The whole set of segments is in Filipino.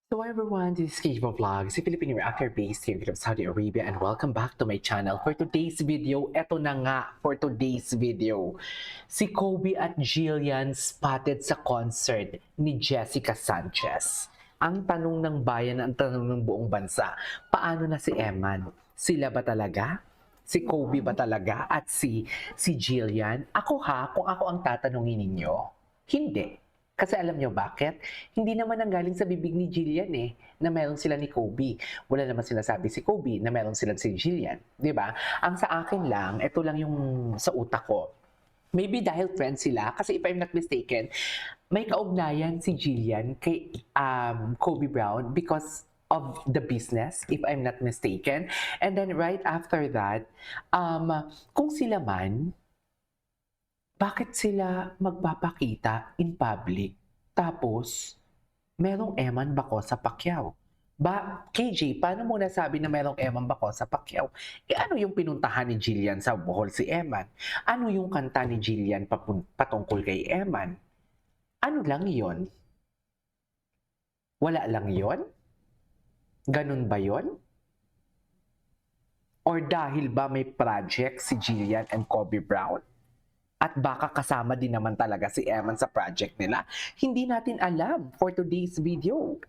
So everyone, this is Kibo Vlog, si Filipino reactor based here in Saudi Arabia, and welcome back to my channel. For today's video, eto na nga for today's video. Si Kobe at Jillian spotted sa concert ni Jessica Sanchez. Ang tanong ng bayan, ang tanong ng buong bansa, paano na si Eman? Sila ba talaga? Si Kobe ba talaga? At si Jillian? Kung ako ang tatanungin ninyo, hindi. Kasi alam nyo bakit? Hindi naman ang galing sa bibig ni Jillian na meron sila ni Kobe. Wala naman sinasabi si Kobe na meron sila si Jillian. Di ba? Ang sa akin lang, ito lang yung sa utak ko. Maybe dahil friends sila, kasi if I'm not mistaken, may kaugnayan si Jillian kay Kobe Brown because of the business, if I'm not mistaken. And then right after that, kung sila man, bakit sila magpapakita in public tapos merong Eman Bako sa Pacquiao? KJ, paano mo nasabi na merong Eman Bako sa Pacquiao? Ano yung pinuntahan ni Jillian sa Bohol si Eman? Ano yung kanta ni Jillian patungkol kay Eman? Ano lang yon? Wala lang yon? Ganun ba yon? Or dahil ba may project si Jillian and Kobe Brown? At baka kasama din naman talaga si Eman sa project nila. Hindi natin alam for today's video.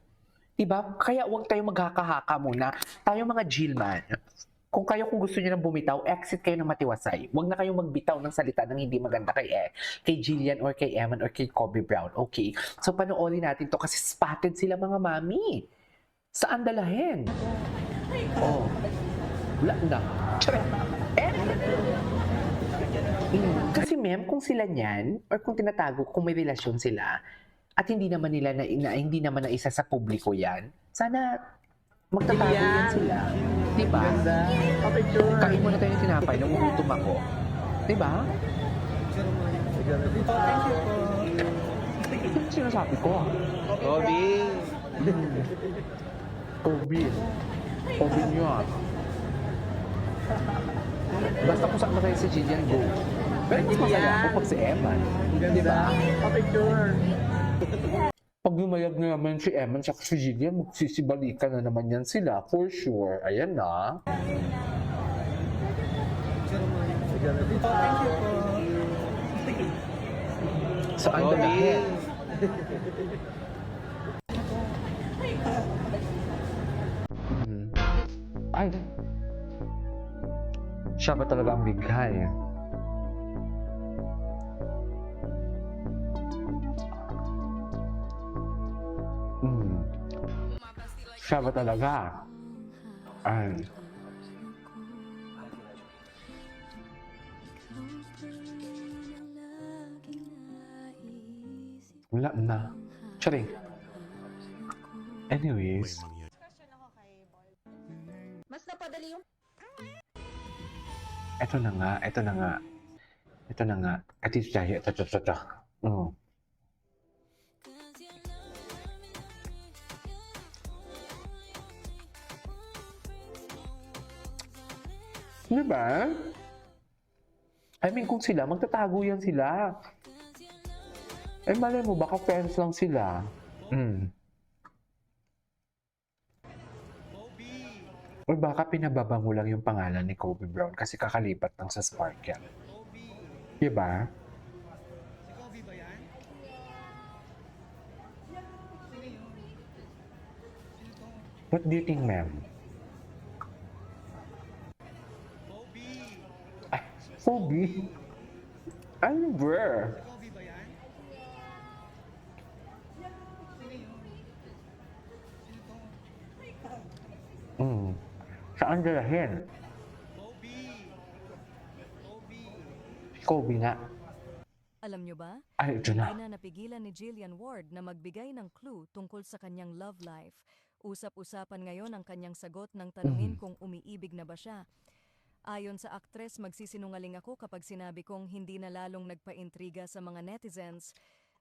Diba? Kaya huwag tayong maghaka-haka muna. Tayo mga Jillman, kung gusto niyo nang bumitaw, exit kayo ng matiwasay. Huwag na kayong magbitaw ng salita ng hindi maganda kay Jillian or kay Eman or kay Kobe Brown. Okay? So panoorin natin to kasi spotted sila mga mami. Saan dalahin? Oh, wala na. Kasi kung sila niyan, or kung tinatago, kung may relasyon sila, at hindi naman hindi naman na isa sa publiko yan, sana magtatago yan sila. Diba? Kain mo na tayo ng tinapay, nagugutom ako. Diba? Ano sinasabi ko? Kobe! Kobe. Kobe niya. Basta kung saan masaya si Jillian, go. Pero mas masaya ako pag si Eman. Diba? Pa-picture! Pag lumayag na naman si Eman at si Jillian, magsisibalikan na naman yan sila, for sure. Ayan na. Saan dalahin? Ay, siya ba talaga ang bighay? Siya ba talaga? Ay. Wala na. Charing. Anyways. Mas napadali yung Ito na nga. Ito na nga. At ito tayo. Ito. Diba? I mean, kung sila, magtatago yan sila. Eh, malay mo, baka friends lang sila. O baka pinababango lang yung pangalan ni Kobe Brown kasi kakalipat lang sa Sparkle. Diba? What do you think, ma'am? Ay, Kobe? Ano ba? Saan dalahin? Kobe nga. Alam nyo ba? Ay, ito na. Hindi na napigilan ni Jillian Ward na magbigay ng clue tungkol sa kanyang love life. Usap-usapan ngayon ang kanyang sagot ng tanungin kung umiibig na ba siya. Ayon sa aktres, magsisinungaling ako kapag sinabi kong hindi na lalong nagpa-intriga sa mga netizens.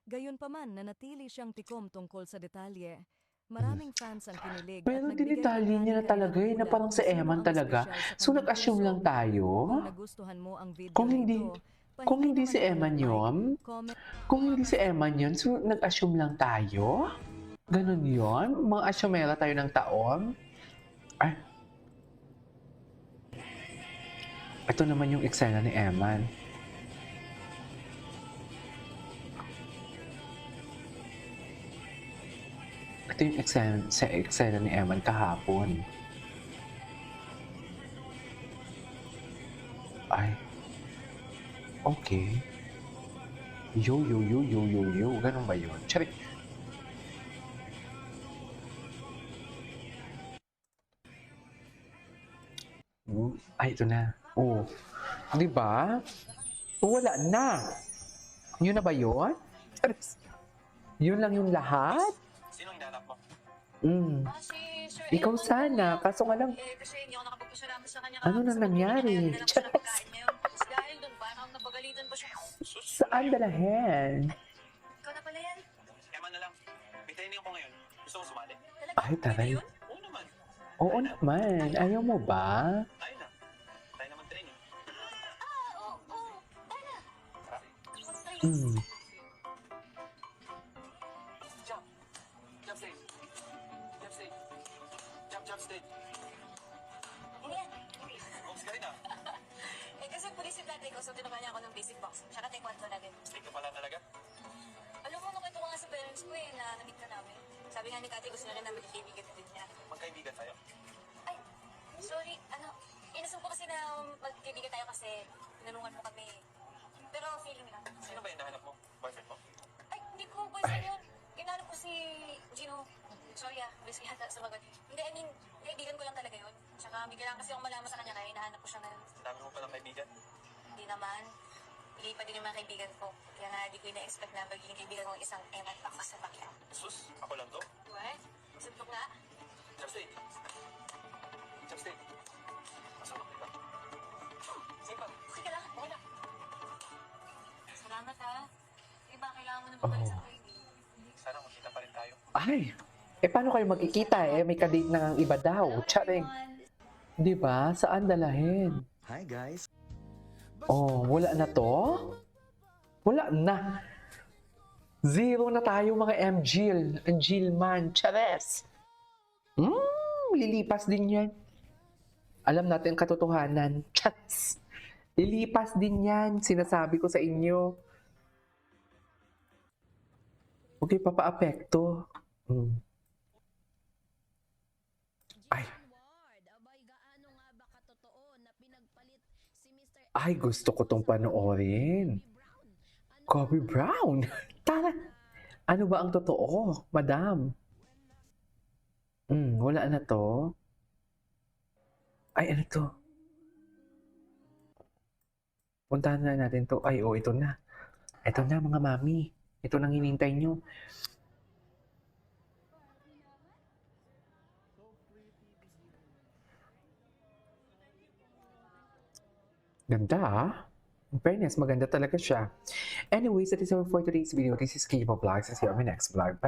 Gayunpaman, nanatili siyang tikom tungkol sa detalye. Maraming fans ang kinilig at Pero nagbigay dinitali ng niya na maraming talaga na kailangan parang kung si sino Eman ang talaga. espesyal sa So kanyang nag-assume lang puso. tayo? Kung nagustuhan mo ang video Kung na hindi, ito, kung hindi naman si ako Eman ng like, yun, comment, kung hindi si Eman yun, so nag-assume lang tayo? Ganun yon? Mga asyomela tayo ng taon? Ay. Ito naman yung eksena ni Eman. Ito yung eksena ni Eman kahapon. Ay. Okay. Yo. Ganun ba yun? Charik. Ay, ito na. Oh. Di ba? Wala na. Yun na ba yun? Charik. Yun lang yung lahat? Sinong hinanap mo? Si Sir Ikaw Edmond sana. po. Kaso nga lang, Kasi hindi ako nakapagpasalamat sa kanya. Ano na nangyari? Kaya dinala ko siya ng pagkain ngayon. Tapos dahil doon, parang napagalitan pa siya. saan dalahin? Ikaw na pala yan. Eman na lang. May training ako ngayon. Gusto mo sumali? Talaga? Ay, taray. Pwede yun? Oo naman. Oo naman. Ayaw mo ba? Tayo na. Tayo naman training. Oo. Tayo na. Mag-train. Hmm. Jump. Jump straight. Jump straight. Jump straight. Hindi yan. Box ka rin ah. Eh kasi pulis yung dati ko, so tinuruan niya ako ng basic box. Tsaka taekwondo na din. Straight ka pala talaga. Alam mo, nakwento ko nga sa parents ko eh, na na-meet ka namin. Sabi nga ni Kati, gusto na rin namin kaibigan din niya. Magkaibigan tayo. Ay, sorry, inasum ko kasi na magkaibigan tayo kasi tinanungan mo kami. Pero feeling lang. Sino ba yung nahanap mo? Boyfriend mo? Ay, hindi ko boyfriend yun. Ginanap ko si Gino. Sorry busy yata sa mga. Hindi, I mean, kaibigan ko lang talaga yun. Tsaka bigla lang kasi akong malaman sa kanya kaya hinahanap ko siya ngayon. Dami mo palang kaibigan. Hindi naman. Hindi pa din yung mga kaibigan ko. Kaya nga, di ko ina-expect na magiging kaibigan ko isang emat pa sa bakya. Sus, ako lang to. What? Suntok nga? Jump straight. Jump straight. Masama kita. Sige pa. Okay ka lang, okay lang. Salamat ha. Iba, kailangan mo na magbalik sa training. Sana makita pa rin tayo. Ay. Paano kayo magkikita May kadate na ang iba daw. Charing. Di ba? Saan dalahin? Hi guys! Oh, wala na to? Wala na. Zero na tayo mga MGL. Angilman. Chares. Lilipas din yan. Alam natin ang katotohanan. Chares. Lilipas din yan. Sinasabi ko sa inyo. Okay, papa-apekto. Ay. Abay, gaano nga ba katotoo na pinagpalit si Mr. Ay, gusto ko tong panoorin. Brown? Kobe Brown. Tara. Ano ba ang totoo, madam? Wala na to. Ay, ano to? Puntahan na natin to. Ay, ito na. Ito na, mga mami. Ito nang hinintay nyo. Ganda ah. In fairness, maganda talaga siya. Anyways, that is all for today's video. This is Kibo Vlogs. I'll see you on my next vlog. Bye!